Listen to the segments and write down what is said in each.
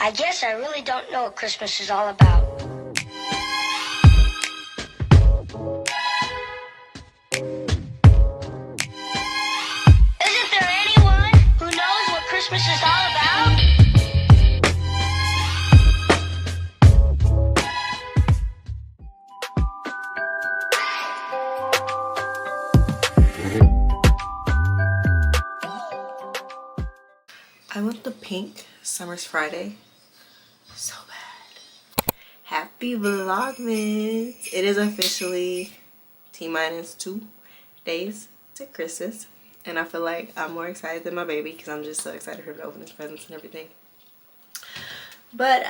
I guess I really don't know what Christmas is all about. Isn't there anyone who knows what Christmas is all about? I want the pink Summer's Friday so bad. Happy Vlogmas! It is officially T-2 days to Christmas, and I feel like I'm more excited than my baby because I'm just so excited for him to open his presents and everything. But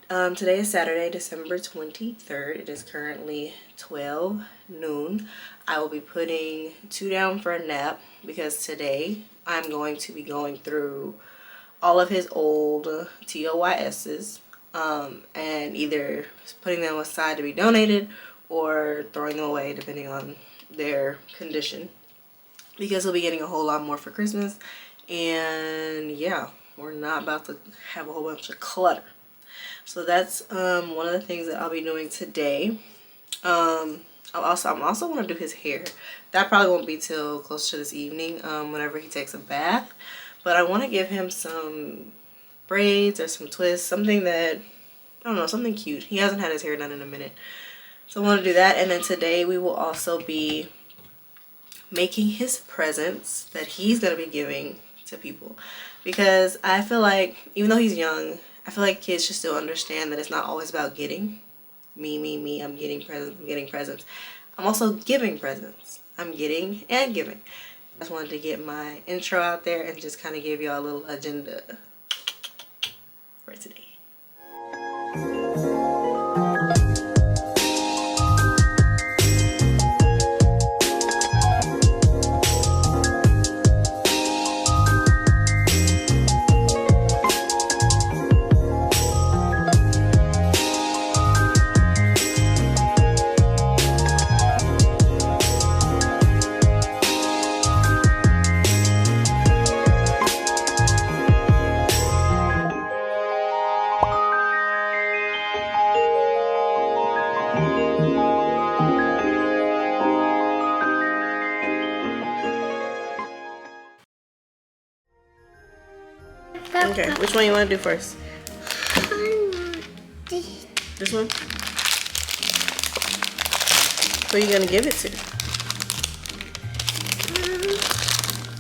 today is Saturday, December 23rd. It is currently 12 noon. I will be putting 2 down for a nap because today I'm going to be going through all of his old TOYS's and either putting them aside to be donated or throwing them away depending on their condition, because he'll be getting a whole lot more for Christmas. And yeah, we're not about to have a whole bunch of clutter. So that's one of the things that I'll be doing today. I'm also going to do his hair. That probably won't be till close to this evening, whenever he takes a bath. But I want to give him some braids or some twists, something that, I don't know, something cute. He hasn't had his hair done in a minute. So I want to do that. And then today we will also be making his presents that he's going to be giving to people. Because I feel like, even though he's young, I feel like kids should still understand that it's not always about getting. Me, I'm getting presents, I'm also giving presents. I'm getting and giving. I just wanted to get my intro out there and just kind of give y'all a little agenda for today. Okay, which one you want to do first? This one? Who are you going to give it to?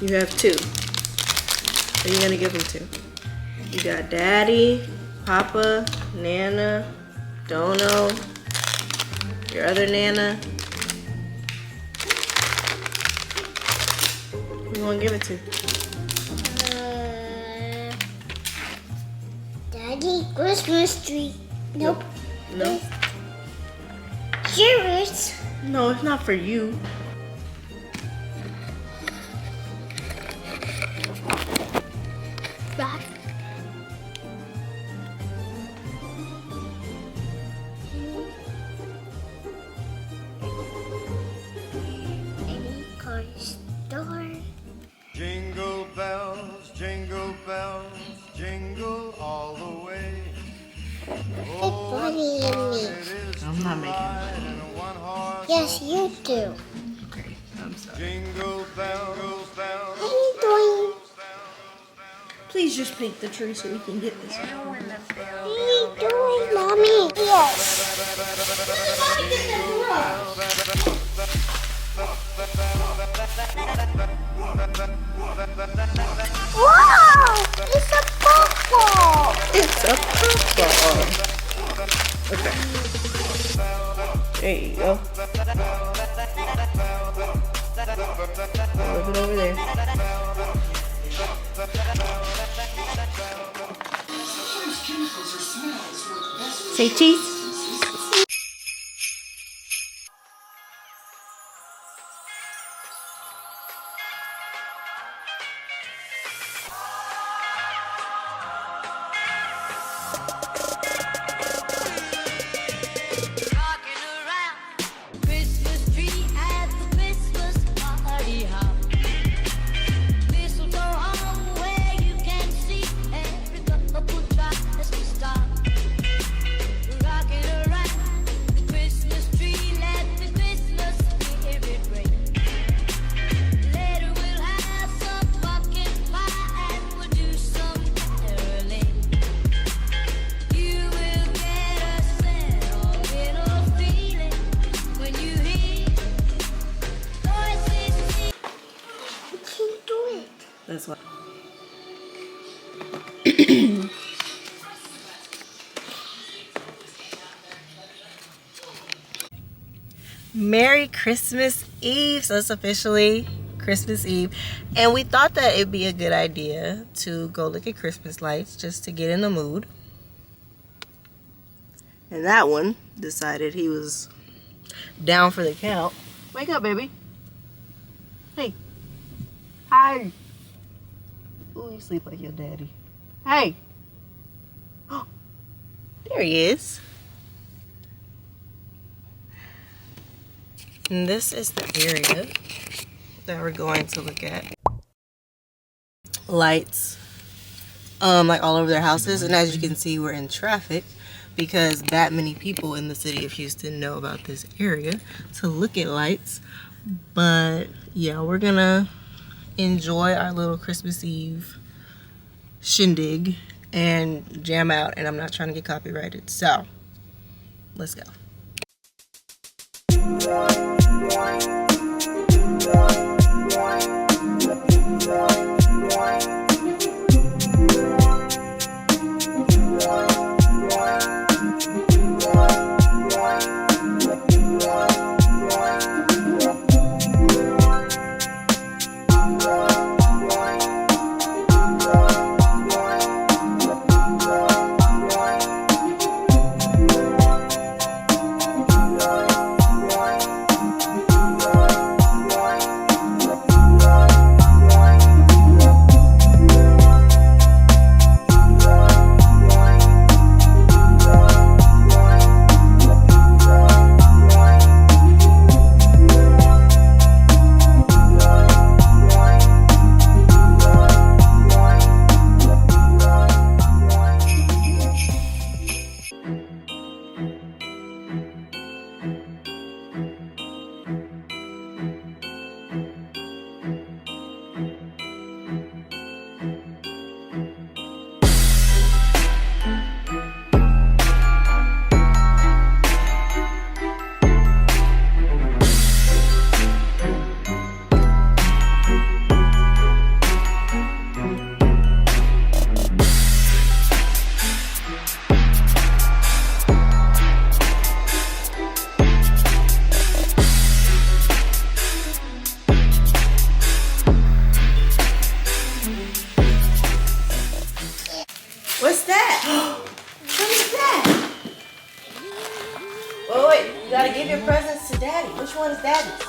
You have 2. Who are you going to give them to? You got Daddy, Papa, Nana, Dono, your other Nana. Who you want to give it to? Christmas tree. Nope. No? Yours. No, it's not for you. Back. Any car store. Jingle bells, jingle all the way. Oh, Bunny and me. I'm not making it. Yes, you do. Okay, I'm sorry. Jingle bells, What are you doing? Please just paint the tree so we can get this. What are you doing, Mommy? Yes. Wow! It's a football! It's a football. Okay. There you go. Move it over there. Say cheese. Mistletoe hung where you can see every couple tries to stop. Merry Christmas Eve. So it's officially Christmas Eve, and we thought that it'd be a good idea to go look at Christmas lights just to get in the mood. And that one decided he was down for the count. Wake up, baby. Hey. Hi. Ooh, you sleep like your daddy. Hey. Oh, there he is. And this is the area that we're going to look at. Lights, like all over their houses. And as you can see, we're in traffic because that many people in the city of Houston know about this area to look at lights. But yeah, we're gonna enjoy our little Christmas Eve shindig and jam out, and I'm not trying to get copyrighted, so let's go. What's that? What is that? Wait, you gotta give your presents to Daddy. Which one is Daddy's?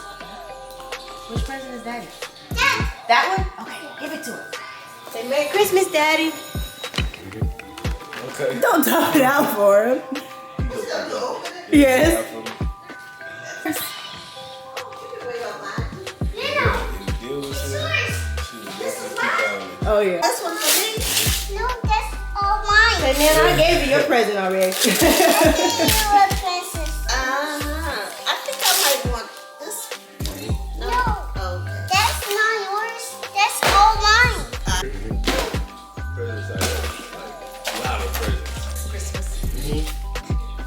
Which present is Daddy? That one? Okay, give it to him. Say Merry Christmas, Daddy. Okay. Don't top it out for him. Yes. Oh yeah. This one for me? No, that's all mine. Hey man, I gave you your present already. You a princess. I think I might want this. No. Okay. That's not yours. That's all mine. Presents, I got like a lot of presents. Christmas,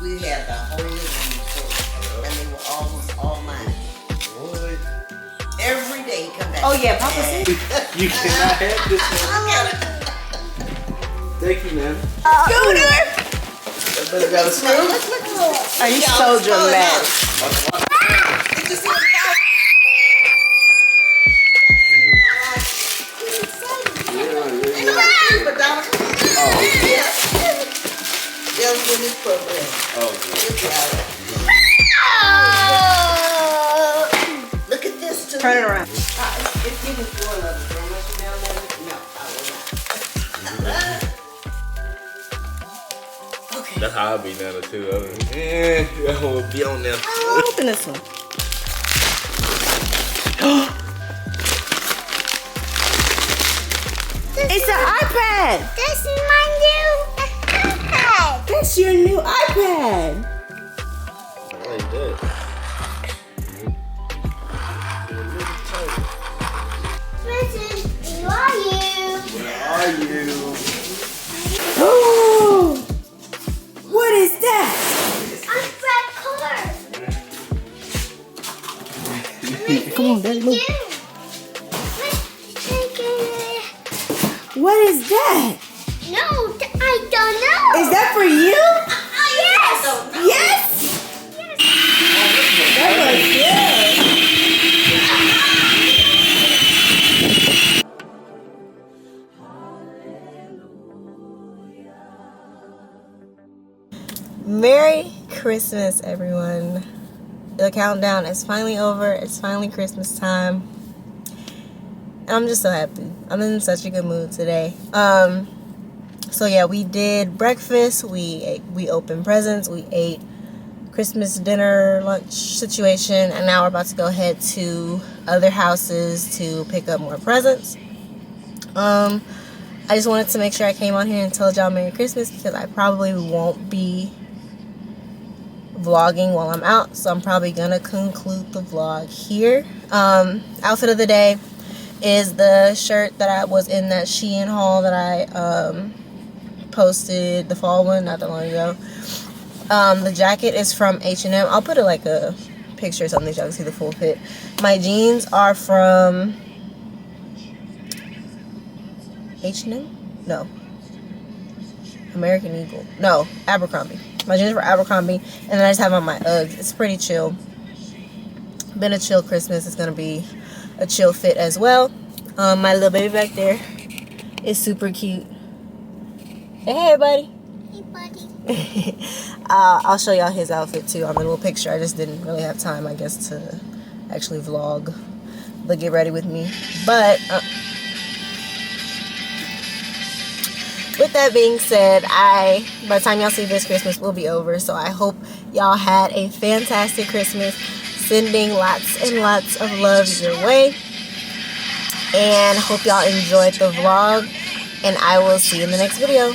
we had the whole living room full, and they were almost all mine. Boy, Every day he come back. Oh yeah, Papa said. you cannot have this one. Thank you, man. Scooter! That better got a screw. Are you so dramatic? Did you see the They'll win this program. Oh, Good job. Look at this too. Turn it around. It's even floor level. So unless you're down there, no, I will not. Okay. that's how I be now too. I will be on there. Open this one. It's an iPad. That's my new iPad. That's your new iPad. Like that. Princess, who are you? Where are you? Oh, what is that? I'm Brad Color. Come on, Daddy, move. You. What is that? No, I don't know. Is that for you? Yes. Yes. That was Merry Christmas, everyone. The countdown is finally over. It's finally Christmas time. And I'm just so happy. I'm in such a good mood today. So yeah, we did breakfast. We opened presents. We ate Christmas dinner, lunch situation. And now we're about to go head to other houses to pick up more presents. I just wanted to make sure I came on here and told y'all Merry Christmas because I probably won't be vlogging while I'm out, so I'm probably gonna conclude the vlog here. Outfit of the day is the shirt that I was in that Shein haul that I posted, the fall one, not that long ago. The jacket is from H&M. I'll put it like a picture or something so y'all can see the full fit. My jeans are from H&M? No. American Eagle. No, Abercrombie. My jeans were Abercrombie, and then I just have on my Uggs. It's pretty chill. Been a chill Christmas. It's gonna be a chill fit as well. My little baby back there is super cute. Say hey, buddy. Hey, buddy. I'll show y'all his outfit too on the little picture. I just didn't really have time, I guess, to actually vlog the get ready with me. But with that being said, by the time y'all see this, Christmas will be over. So I hope y'all had a fantastic Christmas. Sending lots and lots of love your way. And hope y'all enjoyed the vlog. And I will see you in the next video.